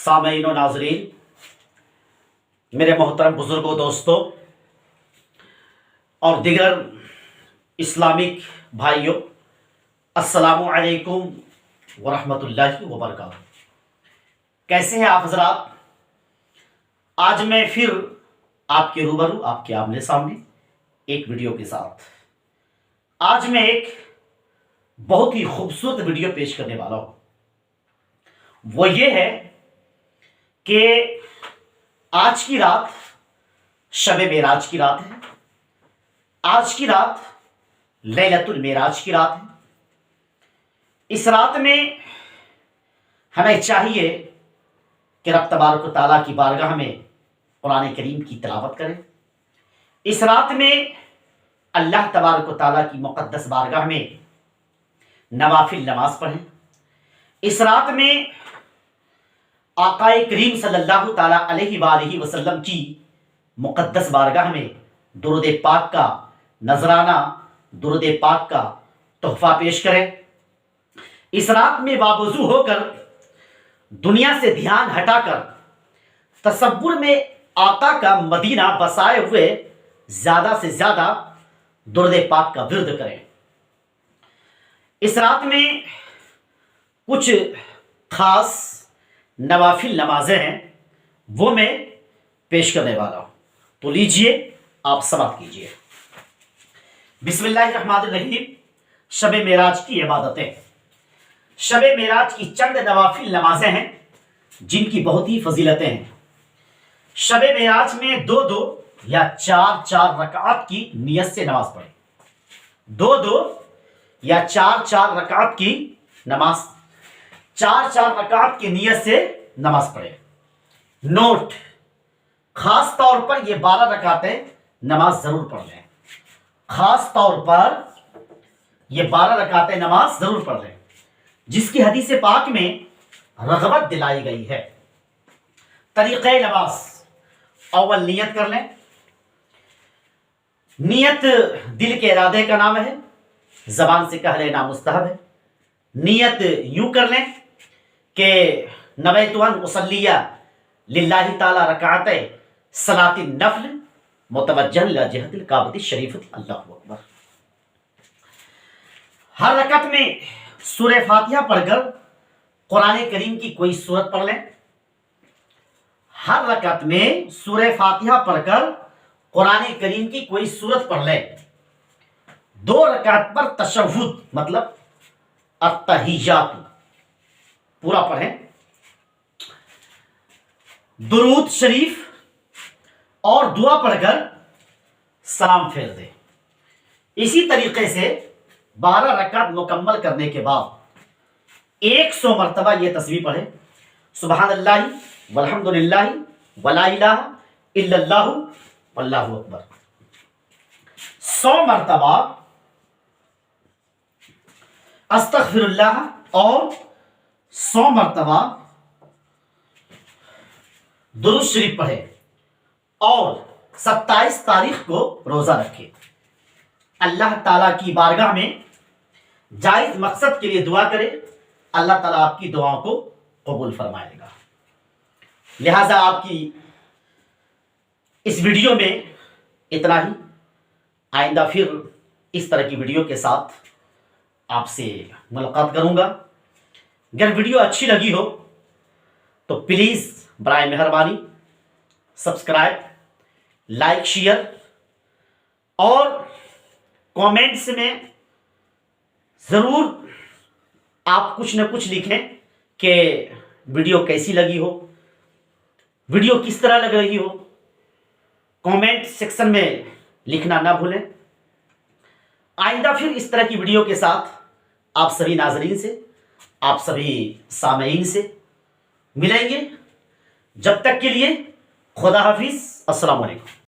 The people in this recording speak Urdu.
سامعین و ناظرین، میرے محترم بزرگوں، دوستوں اور دیگر اسلامک بھائیوں، السلام علیکم ورحمۃ اللہ وبرکاتہ۔ کیسے ہیں آپ حضرات؟ آج میں پھر آپ کے روبرو، آپ کے آمنے سامنے ایک ویڈیو کے ساتھ آج میں ایک بہت ہی خوبصورت ویڈیو پیش کرنے والا ہوں۔ وہ یہ ہے کہ آج کی رات شب معراج کی رات ہے۔ آج کی رات لیلۃ المعراج کی رات ہے۔ اس رات میں ہمیں چاہیے کہ رب تبارک و تعالیٰ کی بارگاہ میں قرآن کریم کی تلاوت کریں۔ اس رات میں اللہ تبارک و تعالیٰ کی مقدس بارگاہ میں نوافل نماز پڑھیں۔ اس رات میں آقا کریم صلی اللہ تعالیٰ علیہ وآلہ وسلم کی مقدس بارگاہ میں درود پاک کا نذرانہ، درود پاک کا تحفہ پیش کریں۔ اس رات میں باوضو ہو کر دنیا سے دھیان ہٹا کر تصور میں آقا کا مدینہ بسائے ہوئے زیادہ سے زیادہ درود پاک کا ورد کریں۔ اس رات میں کچھ خاص نوافل نمازیں ہیں، وہ میں پیش کرنے والا ہوں، تو لیجئے آپ سماعت کیجئے۔ بسم اللہ الرحمن الرحیم۔ شب معراج کی عبادتیں۔ شب معراج کی چند نوافل نمازیں ہیں جن کی بہت ہی فضیلتیں ہیں۔ شب معراج میں دو یا چار رکعات کی نیت سے نماز پڑھیں۔ دو یا چار رکعات کی نماز، چار رکعات کی نیت سے نماز پڑھیں۔ نوٹ، خاص طور پر یہ 12 رکعتیں نماز ضرور پڑھ لیں۔ خاص طور پر یہ 12 رکعتیں نماز ضرور پڑھ لیں، جس کی حدیث پاک میں رغبت دلائی گئی ہے۔ طریقہ نماز، اول نیت کر لیں۔ نیت دل کے ارادے کا نام ہے، زبان سے کہہ لینا مستحب ہے۔ نیت یوں کر لیں کہ نویت ان اصلی للہ تعالی رکعتین صلاۃ النفل متوجہ الی جہت الکعبۃ الشریفۃ، اللہ اکبر۔ ہر رکعت میں سورہ فاتحہ پڑھ کر قرآن کریم کی کوئی سورت پڑھ لیں۔ ہر رکعت میں سورہ فاتحہ پڑھ کر قرآن کریم کی کوئی سورت پڑھ لیں۔ 2 رکعت پر تشہد مطلب التحیات پورا پڑھیں۔ درود شریف اور دعا پڑھ کر سلام پھیر دیں۔ اسی طریقے سے 12 رکعت مکمل کرنے کے بعد 100 مرتبہ یہ تسبیح پڑھیں، سبحان اللہ والحمد للہ ولا الہ الا اللہ واللہ اکبر۔ 100 مرتبہ استغفر اللہ اور 100 مرتبہ درود شریف پڑھے اور 27 تاریخ کو روزہ رکھے۔ اللہ تعالیٰ کی بارگاہ میں جائز مقصد کے لیے دعا کرے، اللہ تعالیٰ آپ کی دعاؤں کو قبول فرمائے گا۔ لہٰذا آپ کی اس ویڈیو میں اتنا ہی۔ آئندہ پھر اس طرح کی ویڈیو کے ساتھ آپ سے ملاقات کروں گا۔ اگر ویڈیو اچھی لگی ہو تو پلیز برائے مہربانی سبسکرائب، لائک، شیئر اور کامنٹس میں ضرور آپ کچھ نہ کچھ لکھیں کہ ویڈیو کیسی لگی ہو، ویڈیو کس طرح لگ رہی ہو۔ کامنٹ سیکشن میں لکھنا نہ بھولیں۔ آئندہ پھر اس طرح کی ویڈیو کے ساتھ آپ سبھی ناظرین سے، آپ سبھی سامعین سے ملیں گے۔ جب تک کے لیے خدا حافظ، السلام علیکم۔